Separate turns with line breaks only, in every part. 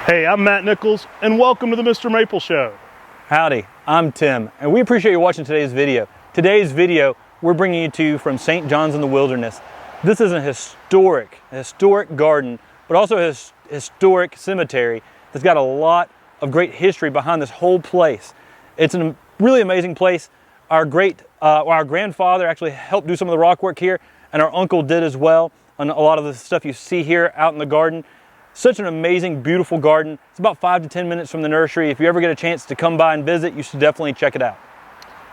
Hey, I'm Matt Nichols, and welcome to the Mr. Maple Show.
Howdy, I'm Tim, and we appreciate you watching today's video. Today's video, we're bringing you to you from St. John's in the Wilderness. This is a historic garden, but also a historic cemetery that's got a lot of great history behind this whole place. It's a really amazing place. Our grandfather actually helped do some of the rock work here, and our uncle did as well on a lot of the stuff you see here out in the garden. Such an amazing, beautiful garden. It's about 5 to 10 minutes from the nursery. If you ever get a chance to come by and visit, you should definitely check it out.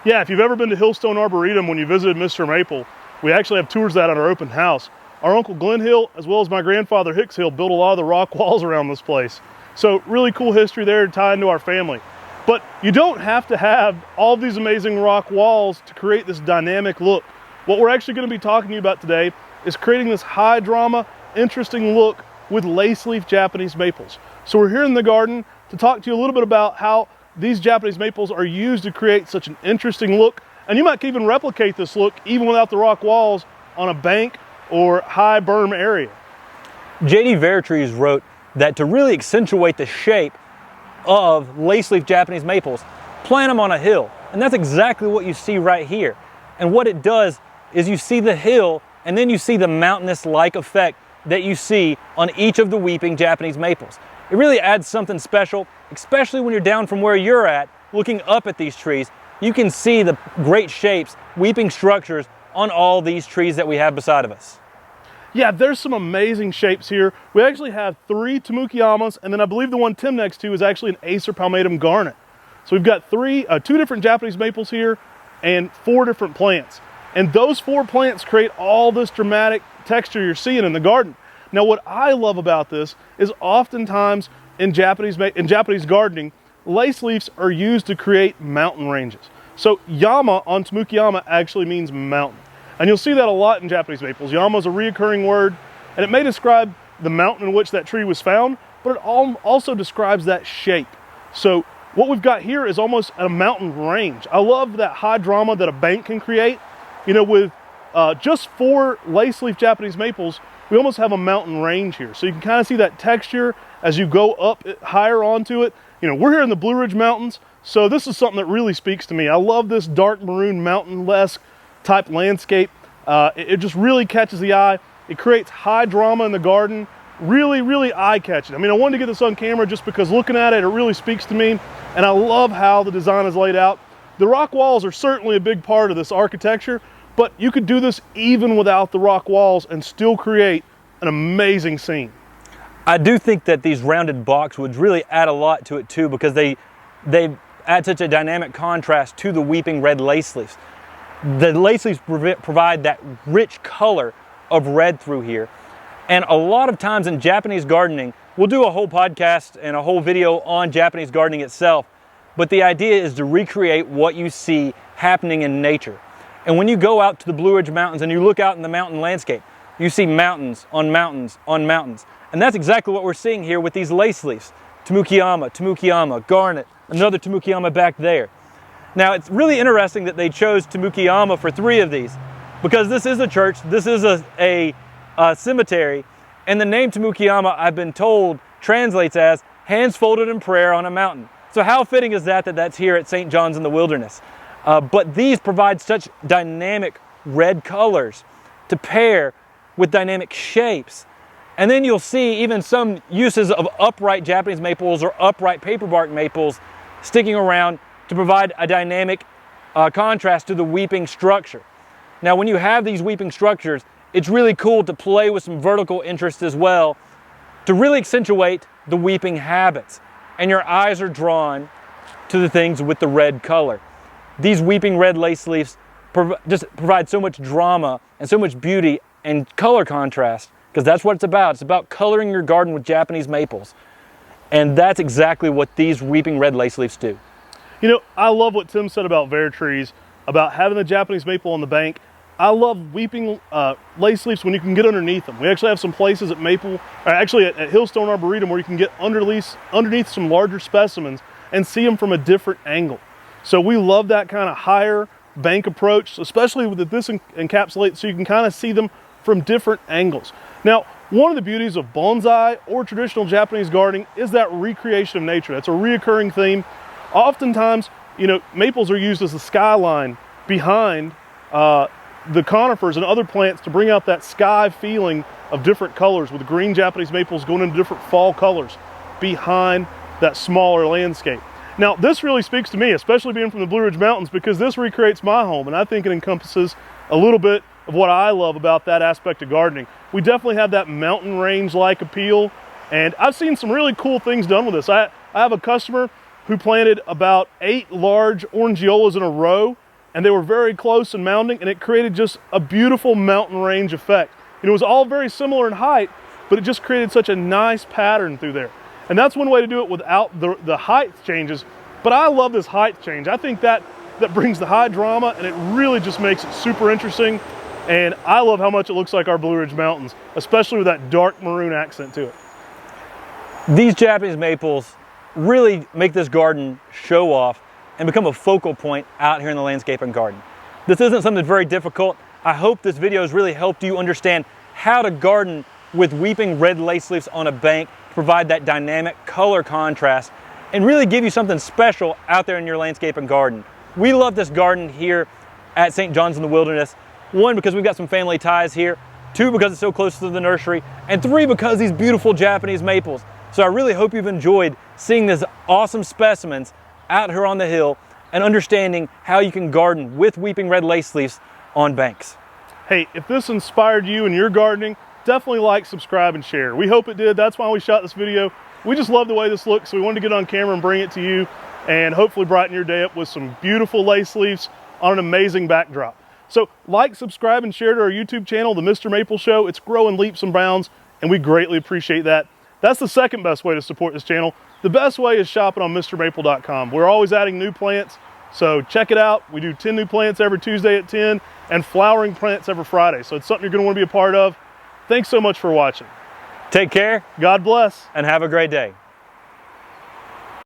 Yeah, if you've ever been to Hillstone Arboretum when you visited Mr. Maple, we actually have tours of that at our open house. Our Uncle Glenn Hill, as well as my grandfather Hicks Hill, built a lot of the rock walls around this place. So really cool history there to tie into our family. But you don't have to have all these amazing rock walls to create this dynamic look. What we're actually going to be talking to you about today is creating this high drama, interesting look with Laceleaf Japanese maples. So we're here in the garden to talk to you a little bit about how these Japanese maples are used to create such an interesting look. And you might even replicate this look even without the rock walls on a bank or high berm area.
J.D. Vertrees wrote that to really accentuate the shape of Laceleaf Japanese maples, plant them on a hill. And that's exactly what you see right here. And what it does is you see the hill and then you see the mountainous-like effect that you see on each of the weeping Japanese maples. It really adds something special, especially when you're down from where you're at, looking up at these trees. You can see the great shapes, weeping structures on all these trees that we have beside of us.
Yeah, there's some amazing shapes here. We actually have 3 Tamukiyamas, and then I believe the one Tim next to is actually an Acer palmatum garnet. So we've got 2 different Japanese maples here and 4 different plants. And those 4 plants create all this dramatic texture you're seeing in the garden. Now what I love about this is oftentimes in Japanese gardening, lace leaves are used to create mountain ranges. So yama on Tamukiyama actually means mountain. And you'll see that a lot in Japanese maples. Yama is a reoccurring word, and it may describe the mountain in which that tree was found, but it also describes that shape. So what we've got here is almost a mountain range. I love that high drama that a bank can create. You know, with just 4 Laceleaf Japanese maples, we almost have a mountain range here. So you can kind of see that texture as you go up higher onto it. You know, we're here in the Blue Ridge Mountains, so this is something that really speaks to me. I love this dark maroon mountain-esque type landscape. It just really catches the eye. It creates high drama in the garden. Really, really eye-catching. I mean, I wanted to get this on camera just because looking at it, it really speaks to me. And I love how the design is laid out. The rock walls are certainly a big part of this architecture, but you could do this even without the rock walls and still create an amazing scene.
I do think that these rounded boxwoods really add a lot to it too, because they add such a dynamic contrast to the weeping red lace leaves. The lace leaves provide that rich color of red through here. And a lot of times in Japanese gardening, we'll do a whole podcast and a whole video on Japanese gardening itself, but the idea is to recreate what you see happening in nature. And when you go out to the Blue Ridge Mountains and you look out in the mountain landscape, you see mountains on mountains on mountains. And that's exactly what we're seeing here with these lace leaves. Tamukiyama, Garnet, another Tamukiyama back there. Now it's really interesting that they chose Tamukiyama for 3 of these, because this is a church, this is a cemetery, and the name Tamukiyama, I've been told, translates as hands folded in prayer on a mountain. So how fitting is that that's here at St. John's in the Wilderness? But these provide such dynamic red colors to pair with dynamic shapes. And then you'll see even some uses of upright Japanese maples or upright paperbark maples sticking around to provide a dynamic contrast to the weeping structure. Now when you have these weeping structures, it's really cool to play with some vertical interest as well to really accentuate the weeping habits. And your eyes are drawn to the things with the red color. These weeping red lace leaves just provide so much drama and so much beauty and color contrast, because that's what it's about. It's about coloring your garden with Japanese maples. And that's exactly what these weeping red lace leaves do.
You know, I love what Tim said about Vertrees, about having the Japanese maple on the bank. I love weeping lace leaves when you can get underneath them. We actually have some places at at Hillstone Arboretum where you can get underneath some larger specimens and see them from a different angle. So we love that kind of higher bank approach, especially with this encapsulates, so you can kind of see them from different angles. Now, One of the beauties of bonsai or traditional Japanese gardening is that recreation of nature. That's a reoccurring theme. Oftentimes, maples are used as the skyline behind the conifers and other plants to bring out that sky feeling of different colors, with green Japanese maples going into different fall colors behind that smaller landscape. Now, this really speaks to me, especially being from the Blue Ridge Mountains, because this recreates my home, and I think it encompasses a little bit of what I love about that aspect of gardening. We definitely have that mountain range-like appeal, and I've seen some really cool things done with this. I have a customer who planted about 8 large orangeolas in a row, and they were very close and mounding, and it created just a beautiful mountain range effect. It was all very similar in height, but it just created such a nice pattern through there. And that's one way to do it without the height changes. But I love this height change. I think that brings the high drama, and it really just makes it super interesting. And I love how much it looks like our Blue Ridge Mountains, especially with that dark maroon accent to it.
These Japanese maples really make this garden show off and become a focal point out here in the landscape and garden. This isn't something very difficult. I hope this video has really helped you understand how to garden with weeping red lace leaves on a bank, provide that dynamic color contrast, and really give you something special out there in your landscape and garden. We love this garden here at St. John's in the Wilderness. 1, because we've got some family ties here. 2, because it's so close to the nursery. And 3, because these beautiful Japanese maples. So I really hope you've enjoyed seeing these awesome specimens out here on the hill and understanding how you can garden with weeping red lace leaves on banks.
Hey, if this inspired you in your gardening, definitely like, subscribe, and share. We hope it did. That's why we shot this video. We just love the way this looks, so we wanted to get on camera and bring it to you and hopefully brighten your day up with some beautiful lace leaves on an amazing backdrop. So like, subscribe, and share to our YouTube channel, The Mr. Maple Show. It's growing leaps and bounds, and we greatly appreciate that. That's the second best way to support this channel. The best way is shopping on MrMaple.com. We're always adding new plants, so check it out. We do 10 new plants every Tuesday at 10 and flowering plants every Friday. So it's something you're going to want to be a part of. Thanks so much for watching.
Take care.
God bless.
And have a great day.